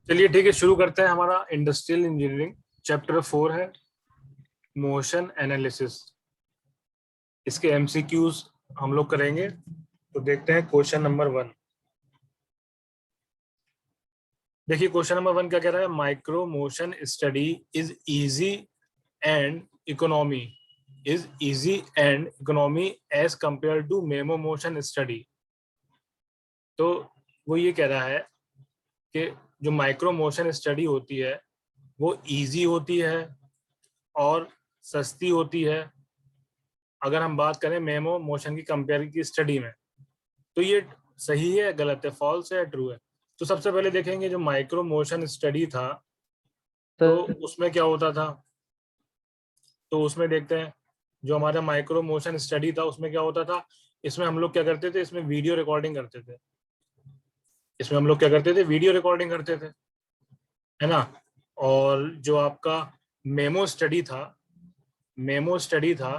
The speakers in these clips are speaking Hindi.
चलिए ठीक है, शुरू करते हैं। हमारा इंडस्ट्रियल इंजीनियरिंग चैप्टर 4 है मोशन एनालिसिस। इसके एमसीक्यूज हम लोग करेंगे। तो देखते हैं क्वेश्चन नंबर 1। देखिए क्वेश्चन नंबर 1 क्या कह रहा है। Micro motion study is easy and economy as compare to memo motion study. तो वो ये कह रहा है कि जो माइक्रो मोशन स्टडी होती है वो इजी होती है और सस्ती होती है अगर हम बात करें मेमो मोशन की कंपेयर की स्टडी में। तो ये सही है, गलत है, फॉल्स है, ट्रू है? तो सबसे पहले देखेंगे जो माइक्रो मोशन स्टडी था तो सर उसमें क्या होता था। तो उसमें देखते हैं जो हमारा माइक्रो मोशन स्टडी था उसमें क्या होता था। इसमें हम लोग क्या करते थे, इसमें वीडियो रिकॉर्डिंग करते थे। इसमें हम लोग क्या करते थे, वीडियो रिकॉर्डिंग करते थे, है ना। और जो आपका मेमो स्टडी था, मेमो स्टडी था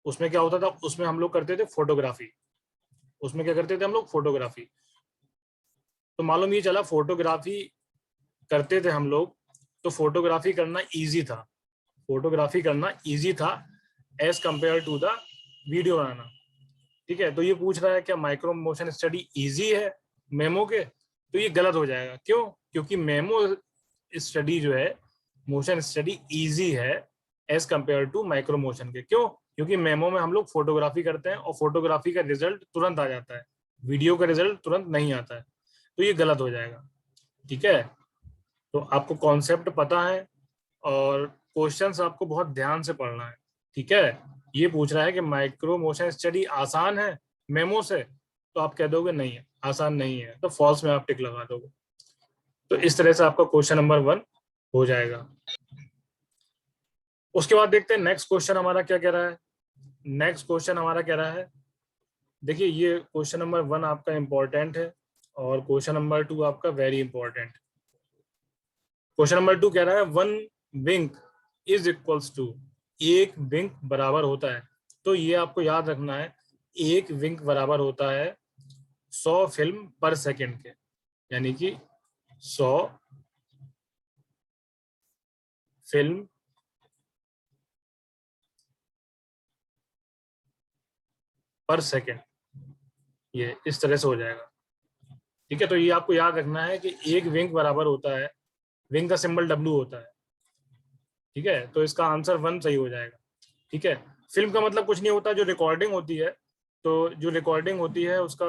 उसमें क्या होता था, उसमें हम लोग करते थे फोटोग्राफी। उसमें क्या करते थे हम लोग, फोटोग्राफी। तो मालूम ये चला फोटोग्राफी करते थे हम लोग, तो फोटोग्राफी करना इजी था। फोटोग्राफी करना इजी था as compare to the video बनाना। ठीक है, तो ये पूछ रहा है क्या माइक्रो मोशन स्टडी इजी है मेमो के। तो ये गलत हो जाएगा। क्यों? क्योंकि मेमो स्टडी जो है, मोशन स्टडी इजी है as compare to micro motion के। क्यों? क्योंकि मेमो में हम लोग फोटोग्राफी करते हैं और फोटोग्राफी का रिजल्ट तुरंत आ जाता है, वीडियो का रिजल्ट तुरंत नहीं आता है। तो ये गलत हो जाएगा। ठीक है, तो आपको कॉन्सेप्ट पता है और क्वेश्चंस आपको बहुत ध्यान से पढ़ना है। ठीक है, ये पूछ रहा है कि माइक्रो मोशन स्टडी आसान है मेमो से, तो आप कह दोगे नहीं है, आसान नहीं है, तो फॉल्स में आप टिक लगा दोगे। तो इस तरह से आपका क्वेश्चन नंबर 1 हो जाएगा। उसके बाद देखते हैं नेक्स्ट क्वेश्चन हमारा क्या कह रहा है। नेक्स्ट क्वेश्चन हमारा कह रहा है, देखिए ये क्वेश्चन नंबर 1 आपका इंपॉर्टेंट है और क्वेश्चन नंबर 2 आपका वेरी इंपॉर्टेंट। क्वेश्चन नंबर 2 कह रहा है 1 विंक इज इक्वल्स टू, एक विंक बराबर होता है। तो ये आपको याद रखना है, एक विंक बराबर होता है 100 फिल्म पर सेकंड के, यानी कि 100 फिल्म पर सेकंड। ये इस तरह से हो जाएगा। ठीक है, तो ये आपको याद रखना है कि एक विंक बराबर होता है, विंक का सिंबल W होता है। ठीक है, तो इसका आंसर 1 सही हो जाएगा। ठीक है, फिल्म का मतलब कुछ नहीं होता, जो रिकॉर्डिंग होती है। तो जो रिकॉर्डिंग होती है उसका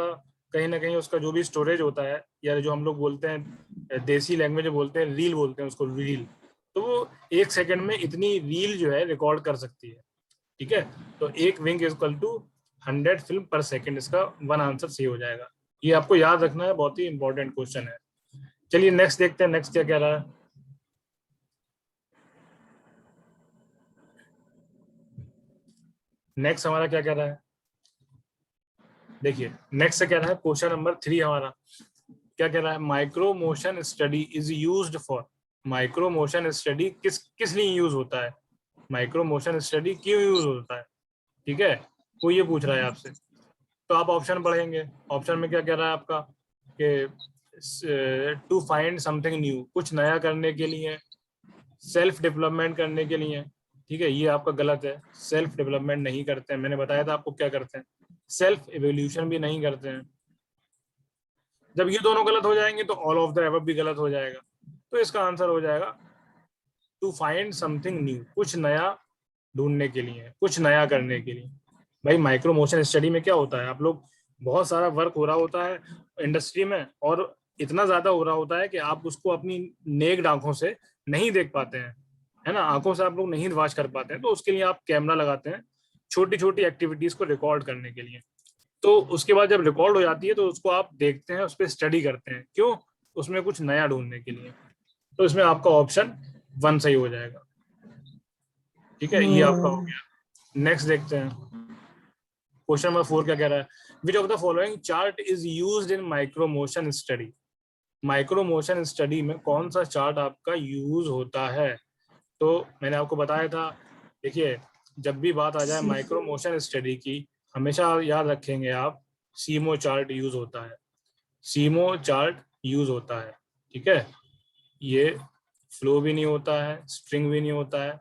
कहीं ना कहीं उसका जो भी स्टोरेज होता है, या जो हम लोग बोलते हैं देसी लैंग्वेज में बोलते हैं रील, बोलते हैं उसको रील। तो वो 1 सेकंड में इतनी रील जो है रिकॉर्ड कर सकती है। ठीक है, तो एक wink is equal to 100 film per second, इसका 1 आंसर सही हो जाएगा। ये आपको याद रखना है, बहुत ही इंपॉर्टेंट क्वेश्चन है। चलिए नेक्स्ट देखते हैं, नेक्स्ट क्या कह रहा है। नेक्स्ट हमारा क्या कह रहा है, देखिए नेक्स्ट से कह रहा है क्वेश्चन नंबर 3 हमारा क्या कह रहा है। Micro motion study is used for, micro motion study किस किस लिए यूज होता है, माइक्रो मोशन स्टडी क्यों यूज होता है। ठीक है, वो ये पूछ रहा है आपसे। तो आप ऑप्शन पढ़ेंगे, ऑप्शन में क्या कह रहा है आपका कि टू फाइंड समथिंग न्यू, कुछ नया करने के लिए, सेल्फ डेवलपमेंट करने के लिए। ठीक है, ये आपका गलत है, सेल्फ डेवलपमेंट नहीं करते हैं। मैंने बताया था आपको क्या करते हैं, सेल्फ एवोल्यूशन भी नहीं करते हैं। जब ये दोनों गलत हो जाएंगे तो ऑल ऑफ द एबव भी गलत हो जाएगा। तो इसका आंसर हो जाएगा टू फाइंड समथिंग न्यू, कुछ नया ढूंढने के लिए, कुछ नया करने के लिए। भाई माइक्रो मोशन स्टडी में क्या होता है, आप लोग बहुत सारा वर्क हो रहा होता है इंडस्ट्री में, और इतना ज्यादा हो रहा होता है कि आप उसको अपनी नेक्ड आंखों से नहीं देख पाते हैं, है ना, आंखों से आप लोग नहीं वॉच कर पाते हैं। तो उसके लिए आप कैमरा लगाते हैं छोटी छोटी एक्टिविटीज को रिकॉर्ड करने के लिए। तो उसके बाद जब रिकॉर्ड हो जाती है तो उसको आप देखते हैं, उस पर स्टडी करते हैं, क्यों, उसमें कुछ नया ढूंढने के लिए। तो इसमें आपका ऑप्शन 1 सही हो जाएगा। ठीक है, ये आपका हो गया। नेक्स्ट देखते हैं क्वेश्चन नंबर 4 क्या कह रहा है। विच of the following chart is used in micro motion study, micro motion study में कौन सा चार्ट आपका यूज होता है। तो मैंने आपको बताया था, देखिए जब भी बात आ जाए माइक्रो मोशन स्टडी की, हमेशा याद रखेंगे आप, सीमो चार्ट यूज होता है, सीमो चार्ट यूज होता है। ठीक है, ये फ्लो भी नहीं होता है, स्ट्रिंग भी नहीं होता है,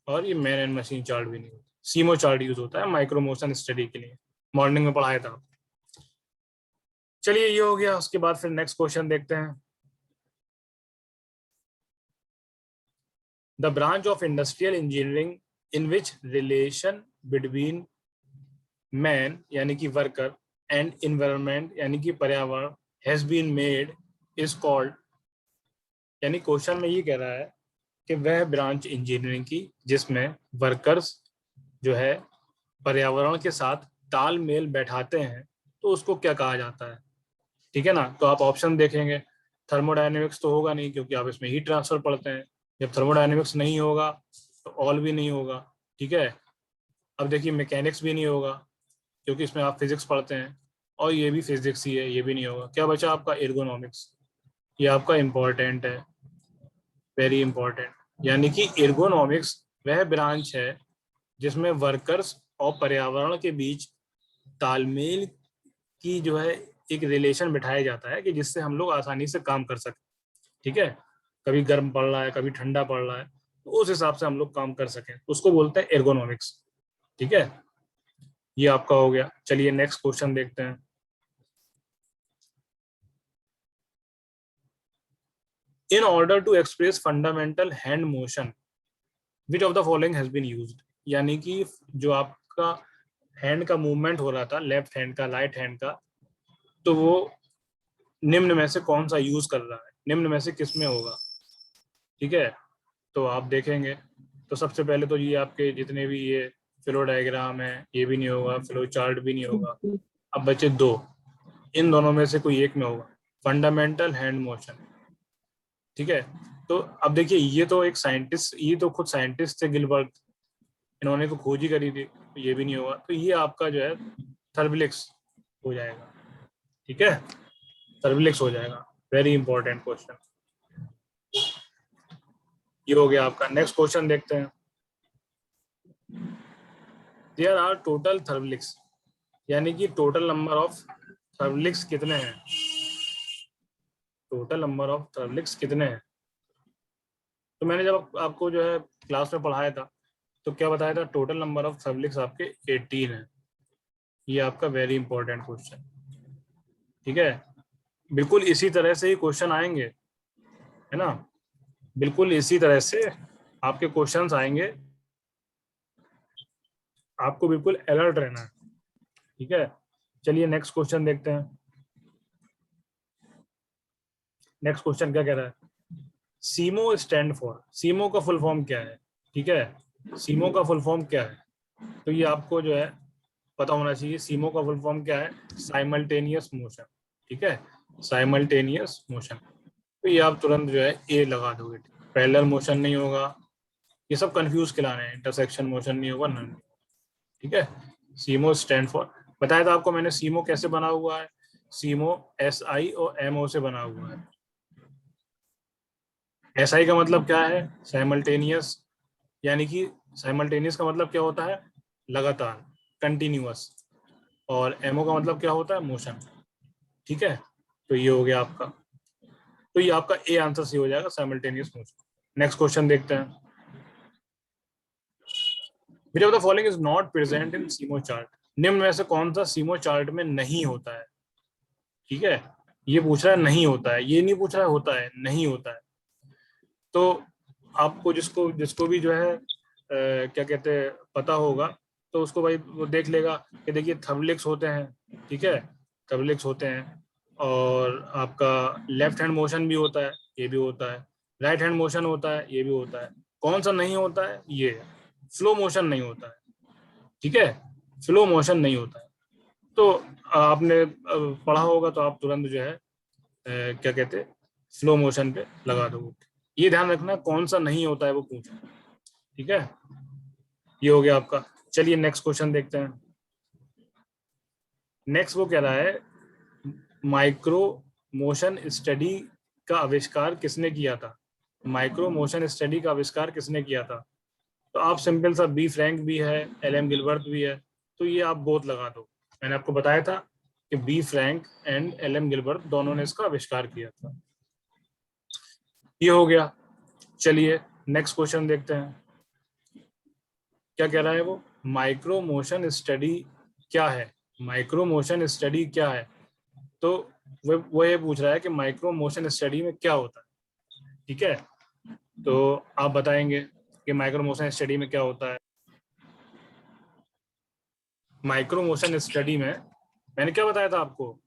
और ये मैन एंड मशीन चार्ट भी नहीं होता। सीमो चार्ट यूज होता है माइक्रो मोशन स्टडी के लिए, मॉर्निंग में पढ़ाया था। चलिए ये हो गया, उसके बाद फिर नेक्स्ट क्वेश्चन देखते हैं। The branch of industrial engineering in which relation between man यानी कि वर्कर एंड इन्वायरमेंट यानी कि पर्यावरण has been made is called, यानी क्वेश्चन में ये कह रहा है कि वह ब्रांच इंजीनियरिंग की जिसमें वर्कर्स जो है पर्यावरण के साथ तालमेल बैठाते हैं, तो उसको क्या कहा जाता है। ठीक है ना, तो आप ऑप्शन देखेंगे, थर्मोडायनेमिक्स तो होगा नहीं क्योंकि आप इसमें हीट ट्रांसफर पढ़ते हैं। जब थर्मोडायनेमिक्स नहीं होगा तो ऑल भी नहीं होगा। ठीक है, अब देखिए मैकेनिक्स भी नहीं होगा क्योंकि इसमें आप फिजिक्स पढ़ते हैं, और ये भी फिजिक्स ही है, ये भी नहीं होगा। क्या बचा आपका, एर्गोनॉमिक्स। ये आपका इम्पोर्टेंट है, वेरी इंपॉर्टेंट। यानी कि एर्गोनॉमिक्स वह ब्रांच है जिसमें वर्कर्स और पर्यावरण के बीच तालमेल की जो है एक रिलेशन बिठाया जाता है कि जिससे हम लोग आसानी से काम कर सकें। ठीक है, कभी गर्म पड़ रहा है, कभी ठंडा पड़ रहा है, तो उस हिसाब से हम लोग काम कर सकें, उसको बोलते हैं एर्गोनॉमिक्स। ठीक है, ये आपका हो गया। चलिए नेक्स्ट क्वेश्चन देखते हैं। In order to express fundamental hand motion which of the following has been used, यानी कि जो आपका हैंड का मूवमेंट हो रहा था, लेफ्ट हैंड का, राइट हैंड का, तो वो निम्न में से कौन सा यूज कर रहा है, निम्न में से किस में होगा। ठीक है, तो आप देखेंगे तो सबसे पहले तो ये आपके जितने भी ये फ्लो डायग्राम है, ये भी नहीं होगा, फ्लो चार्ट भी नहीं होगा। अब बचे दो, इन दोनों में से कोई एक में होगा, फंडामेंटल हैंड मोशन। ठीक है, तो अब देखिए ये तो एक साइंटिस्ट, ये तो खुद साइंटिस्ट थे गिलबर्ट, इन्होंने तो खोज ही करी थी, तो ये भी नहीं होगा। तो ये आपका जो है थर्बलिक्स हो जाएगा। ठीक है, थर्बलिक्स हो जाएगा, वेरी इंपॉर्टेंट क्वेश्चन। ये हो गया आपका। नेक्स्ट क्वेश्चन देखते हैं। देयर आर टोटल थर्बलिक्स, यानी कि टोटल नंबर ऑफ थर्बलिक्स कितने हैं, टोटल नंबर ऑफ थर्बलिक्स कितने हैं। तो मैंने जब आपको जो है क्लास में पढ़ाया था तो क्या बताया था, टोटल नंबर ऑफ थर्बलिक्स आपके 18 है। ये आपका वेरी इंपॉर्टेंट क्वेश्चन। ठीक है, बिल्कुल इसी तरह से ही क्वेश्चन आएंगे, है ना, बिल्कुल इसी तरह से आपके क्वेश्चंस आएंगे, आपको बिल्कुल अलर्ट रहना है। ठीक है, चलिए नेक्स्ट क्वेश्चन देखते हैं। नेक्स्ट क्वेश्चन क्या कह रहा है, सीमो स्टैंड फॉर, सीमो का फुल फॉर्म क्या है। ठीक है, सीमो का फुल फॉर्म क्या है, तो ये आपको जो है पता होना चाहिए। सीमो का फुल फॉर्म क्या है, साइमल्टेनियस मोशन। ठीक है, साइमल्टेनियस मोशन, तो ये आप तुरंत जो है ए लगा दोगे। पैरेलल मोशन नहीं होगा, ये सब कंफ्यूज खिलाने हैं, इंटरसेक्शन मोशन नहीं होगा, नन। ठीक है, सीमो स्टैंड फॉर, बताया था आपको मैंने सीमो कैसे बना हुआ है, सीमो SI और MO से बना हुआ है। SI का मतलब क्या है, साइमल्टेनियस, यानी कि साइमल्टेनियस का मतलब क्या होता है, लगातार, कंटिन्यूअस, और MO का मतलब क्या होता है, मोशन। ठीक है, तो ये हो गया आपका, तो ये आपका ए आंसर सी हो जाएगा, साइमल्टेनियस मोशन। नेक्स्ट क्वेश्चन देखते हैं। Which of the following is not present in SIMO chart, निम्न में से कौन सा सीमो चार्ट में नहीं होता है। ठीक है, ये पूछ रहा है नहीं होता है, ये नहीं पूछ रहा है होता है, नहीं होता है। तो आपको जिसको जिसको भी जो है क्या कहते हैं पता होगा, तो उसको भाई वो देख लेगा कि देखिए थर्बलिक्स होते हैं। ठीक है, थर्बलिक्स होते हैं, और आपका लेफ्ट हैंड मोशन भी होता है, ये भी होता है, राइट हैंड मोशन होता है, ये भी होता है। कौन सा नहीं होता है, ये फ्लो मोशन नहीं होता है। ठीक है, फ्लो मोशन नहीं होता है। तो आपने पढ़ा होगा तो आप तुरंत जो है क्या कहते हैं स्लो मोशन पे लगा दो। ये ध्यान रखना कौन सा नहीं होता है वो पूछना। ठीक है, ये हो गया आपका। चलिए नेक्स्ट क्वेश्चन देखते हैं। नेक्स्ट वो कह रहा है माइक्रो मोशन स्टडी का आविष्कार किसने किया था, माइक्रो मोशन स्टडी का आविष्कार किसने किया था। तो आप सिंपल सा बी फ्रैंक भी है, LM गिलबर्ट भी है, तो ये आप बोथ लगा दो। मैंने आपको बताया था कि be frank and LM Gilbert दोनों ने इसका आविष्कार किया था। ये हो गया। चलिए नेक्स्ट क्वेश्चन देखते हैं क्या कह रहा है वो। माइक्रो मोशन स्टडी क्या है? माइक्रो मोशन स्टडी क्या है? तो वो ये पूछ रहा है कि माइक्रो मोशन स्टडी में क्या होता है। ठीक है, तो आप बताएंगे कि माइक्रो मोशन स्टडी में क्या होता है। माइक्रो मोशन स्टडी में मैंने क्या बताया था आपको,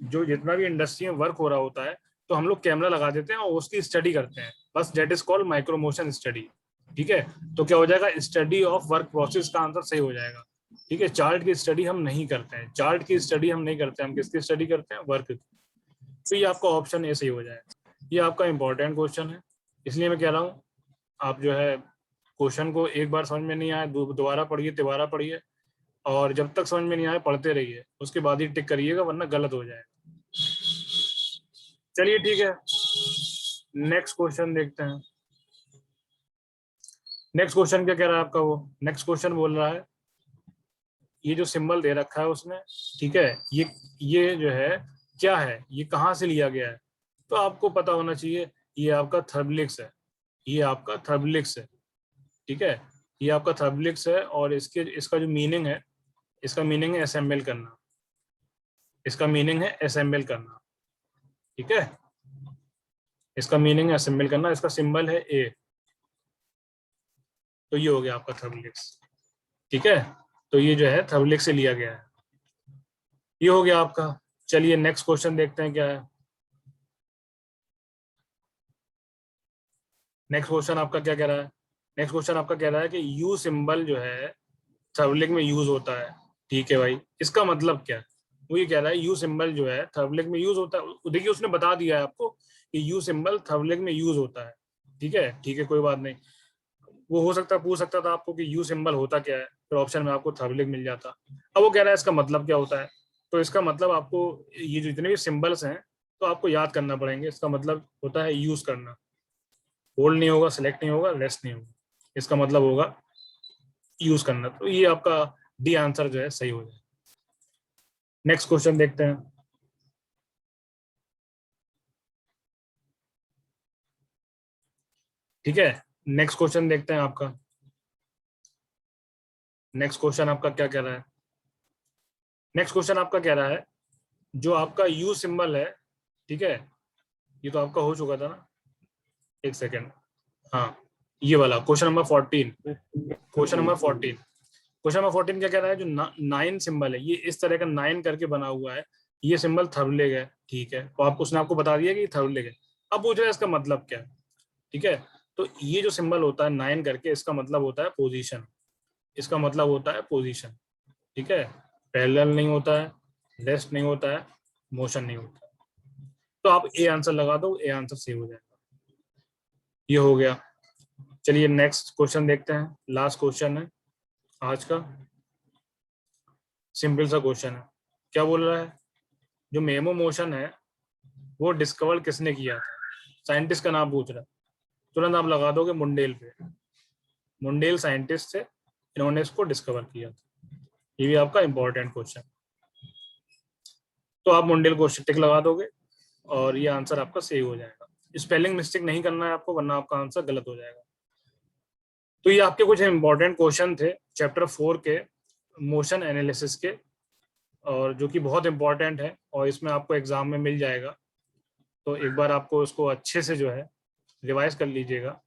जो जितना भी इंडस्ट्री में वर्क हो रहा होता है तो हम लोग कैमरा लगा देते हैं और उसकी स्टडी करते हैं, बस that is called micro motion study. ठीक है, तो क्या हो जाएगा, स्टडी ऑफ वर्क प्रोसेस का आंसर सही हो जाएगा। ठीक है, चार्ट की स्टडी हम नहीं करते हैं, हम किसकी स्टडी करते हैं, वर्क की। तो ये आपका ऑप्शन ए सही हो जाएगा। ये आपका इंपॉर्टेंट क्वेश्चन है, इसलिए मैं कह रहा हूँ आप जो है क्वेश्चन को एक बार समझ में नहीं आया दोबारा पढ़िए, तिबारा पढ़िए, और जब तक समझ में नहीं आए पढ़ते रहिए, उसके बाद ही टिक करिएगा वरना गलत हो जाएगा। चलिए ठीक है, नेक्स्ट क्वेश्चन देखते हैं। नेक्स्ट क्वेश्चन क्या कह रहा है आपका वो, नेक्स्ट क्वेश्चन बोल रहा है ये जो सिंबल दे रखा है उसमें, ठीक है, ये जो है क्या है, ये कहाँ से लिया गया है। तो आपको पता होना चाहिए, ये आपका थर्बलिक्स है, ये आपका थर्बलिक्स है। ठीक है, ये आपका थर्बलिक्स है और इसका जो मीनिंग है, इसका मीनिंग है असेंबल करना, इसका मीनिंग है असेंबल करना। ठीक है, इसका मीनिंग है असेंबल करना, इसका सिंबल है ए। तो ये हो गया आपका थर्बलिक्स। ठीक है, तो ये जो है थर्बलिक्स से लिया गया है, ये हो गया आपका। चलिए नेक्स्ट क्वेश्चन देखते हैं क्या है। नेक्स्ट क्वेश्चन आपका क्या कह रहा है, नेक्स्ट क्वेश्चन आपका कह रहा है कि यू सिंबल जो है थर्बलिक में यूज होता है। ठीक है भाई, इसका मतलब क्या है, वो ये कह रहा है यू सिंबल जो है थर्बलिक में यूज होता है। देखिए उसने बता दिया है आपको कि यू सिंबल थर्बलिक में यूज होता है। ठीक है, कोई बात नहीं। वो हो सकता पूछ सकता था आपको कि यू सिंबल होता क्या है, फिर ऑप्शन में आपको थर्बलिक मिल जाता। अब वो कह रहा है इसका मतलब क्या होता है, तो इसका मतलब आपको ये जो जितने भी सिंबल्स हैं तो आपको याद करना पड़ेंगे। इसका मतलब होता है यूज करना, होल्ड नहीं होगा, सेलेक्ट नहीं होगा, रेस्ट नहीं होगा, इसका मतलब होगा यूज करना। तो ये आपका डी आंसर जो है सही हो जाए। नेक्स्ट क्वेश्चन देखते हैं। ठीक है, नेक्स्ट क्वेश्चन देखते हैं आपका। नेक्स्ट क्वेश्चन आपका क्या कह रहा है, नेक्स्ट क्वेश्चन आपका कह रहा है जो आपका यू सिंबल है, ठीक है, ये तो आपका हो चुका था ना, एक सेकेंड, हाँ, ये वाला question number 14, question number 14, question number 14 क्या कह रहा है, जो नाइन सिंबल है, ये इस तरह का नाइन करके बना हुआ है, ये सिंबल थर्बलिक है। ठीक है, तो आप उसने आपको बता दिया कि ये थर्बलिक है। अब पूछ रहा है इसका मतलब क्या है। ठीक है, तो ये जो सिंबल होता है नाइन करके, इसका मतलब होता है पोजीशन, इसका मतलब होता है पोजीशन। ठीक है, पैरेलल नहीं होता है, रेस्ट नहीं होता है, मोशन नहीं होता है। तो आप ए आंसर लगा दो, ए आंसर सही हो जाएगा। ये हो गया। चलिए नेक्स्ट क्वेश्चन देखते हैं, लास्ट क्वेश्चन है आज का, सिंपल सा क्वेश्चन है। क्या बोल रहा है, जो मेमो मोशन है वो डिस्कवर किसने किया था, साइंटिस्ट का नाम पूछ रहा है। तुरंत आप लगा दोगे मुंडेल पे, मुंडेल साइंटिस्ट थे, इन्होंने इसको डिस्कवर किया था। ये भी आपका इंपॉर्टेंट क्वेश्चन, तो आप मुंडेल को टिक लगा दोगे और ये आंसर आपका सही हो जाएगा। स्पेलिंग मिस्टेक नहीं करना है आपको, वरना आपका आंसर गलत हो जाएगा। तो ये आपके कुछ इंपॉर्टेंट क्वेश्चन थे चैप्टर 4 के मोशन एनालिसिस के, और जो कि बहुत इंपॉर्टेंट है और इसमें आपको एग्जाम में मिल जाएगा। तो एक बार आपको उसको अच्छे से जो है रिवाइज कर लीजिएगा।